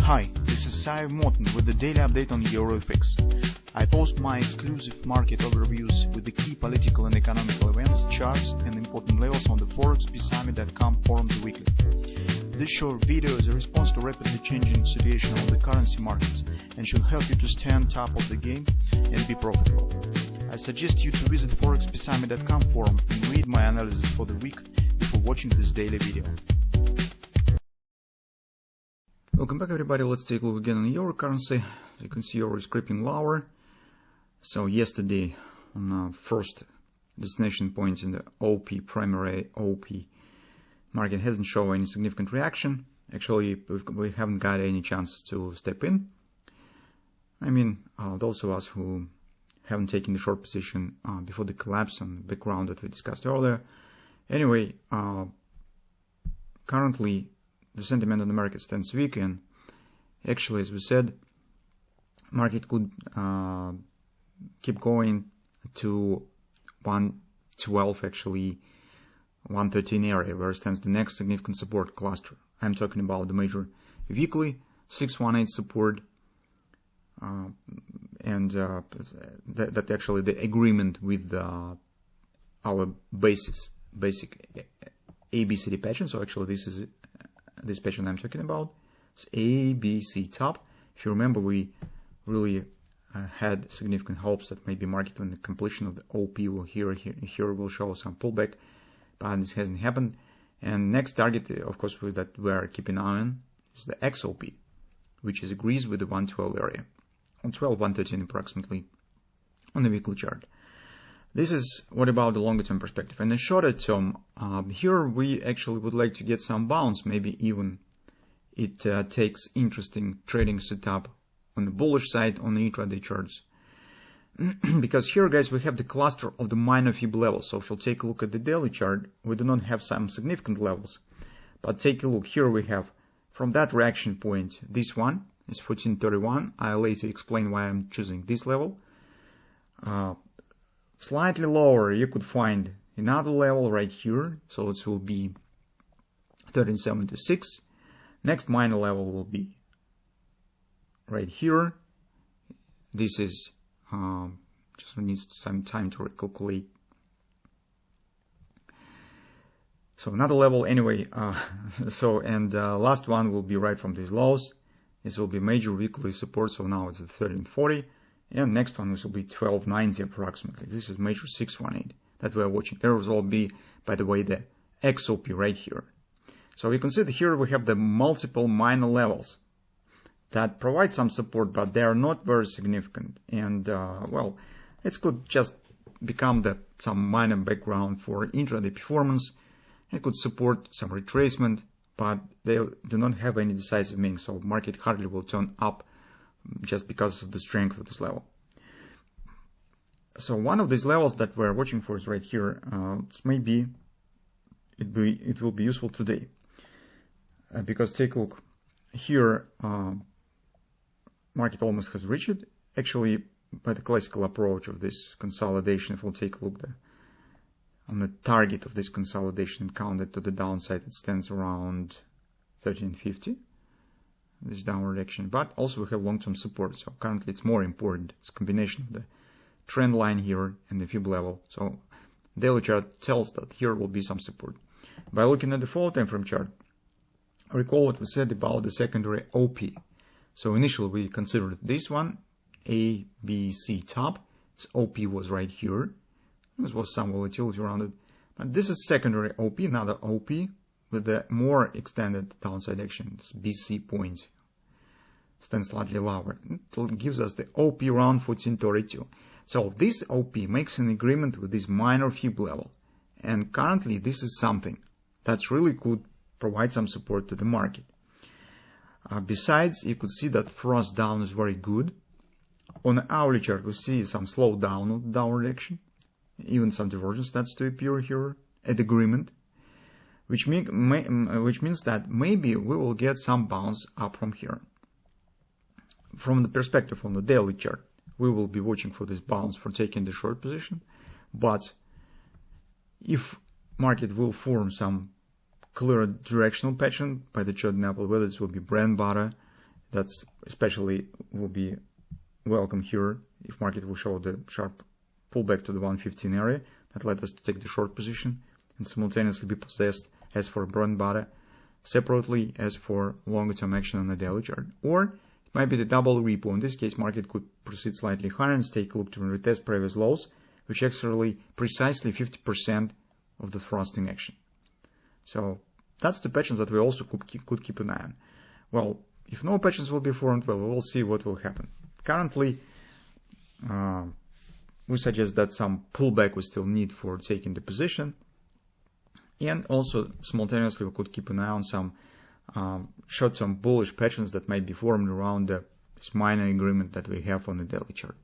Hi, this is Sive Morten with the daily update on EuroFX. I post my exclusive market overviews with the key political and economical events, charts and important levels on the ForexPeaceArmy.com forums weekly. This short video is a response to rapidly changing situation on the currency markets and should help you to stay on top of the game and be profitable. I suggest you to visit ForexPeaceArmy.com forum and read my analysis for the week before watching this daily video. Welcome back, everybody. Let's take a look again on euro currency. As you can see, euro is creeping lower. So yesterday, on first destination point in the OP, primary OP, market hasn't shown any significant reaction. Actually, we haven't got any chance to step in. I mean, those of us who haven't taken the short position before the collapse on the background that we discussed earlier. Anyway, currently, the sentiment on the market stands weak, and actually, as we said, market could keep going to 112, actually 113 area, where stands the next significant support cluster. I'm talking about the major weekly 618 support, and that actually the agreement with our basic ABCD pattern. So actually, this is this pattern I'm talking about. It's ABC top. If you remember, we really had significant hopes that maybe market when the completion of the OP will here will show some pullback, but this hasn't happened. And next target, of course, that we are keeping an eye on is the XOP, which agrees with the 112 area, 113 approximately on the weekly chart. This is what about the longer term perspective. And the shorter term, here we actually would like to get some bounce, maybe even it takes interesting trading setup on the bullish side on the intraday charts. Because here, guys, we have the cluster of the minor fib levels. So if you'll take a look at the daily chart, we do not have some significant levels. But take a look, here we have from that reaction point, this one is 1431. I'll later explain why I'm choosing this level. Slightly lower, you could find another level right here. So it will be 1376. Next minor level will be right here. This is just needs some time to recalculate. So another level anyway. Last one will be right from these lows. This will be major weekly support. So now it's at 1340. And next one, this will be 1290 approximately. This is major 618 that we are watching. There will be, by the way, the XOP right here. So you can see that here we have the multiple minor levels that provide some support, but they are not very significant. And, well, it could just become some minor background for intraday performance. It could support some retracement, but they do not have any decisive meaning. So market hardly will turn up just because of the strength of this level. So one of these levels that we're watching for is right here. Maybe it will be useful today, because take a look here. Market almost has reached it. Actually, by the classical approach of this consolidation, if we'll take a look on the target of this consolidation and count it to the downside, it stands around 1350. This downward action, but also we have long-term support. So currently it's more important. It's a combination of the trend line here and the fib level. So daily chart tells that here will be some support. By looking at the 4 time frame chart, recall what we said about the secondary OP. So initially we considered this one, A, B, C top. Its OP was right here. There was some volatility around it. But this is secondary OP, another OP with the more extended downside action. This BC point stands slightly lower. It gives us the OP around 1432. So this OP makes an agreement with this minor fib level. And currently this is something that really could provide some support to the market. Besides, you could see that thrust down is very good. On the hourly chart, we see some slowdown of the downward action. Even some divergence starts to appear here at agreement, which means that maybe we will get some bounce up from here. From the perspective on the daily chart, we will be watching for this bounce for taking the short position. But if market will form some clear directional pattern by the chart example, whether this will be bread and butter, That's especially will be welcome here if market will show the sharp pullback to the 115 area. That led us to take the short position and simultaneously be possessed as for bread and butter, separately as for longer term action on the daily chart. Or it might be the double repo. In this case, market could proceed slightly higher and take a look to retest previous lows, which actually precisely 50% of the thrusting action. So that's the patterns that we also could keep an eye on. Well, if no patterns will be formed, well, we'll see what will happen. Currently, we suggest that some pullback we still need for taking the position. And also, simultaneously, we could keep an eye on some short-term bullish patterns that might be formed around this minor agreement that we have on the daily chart.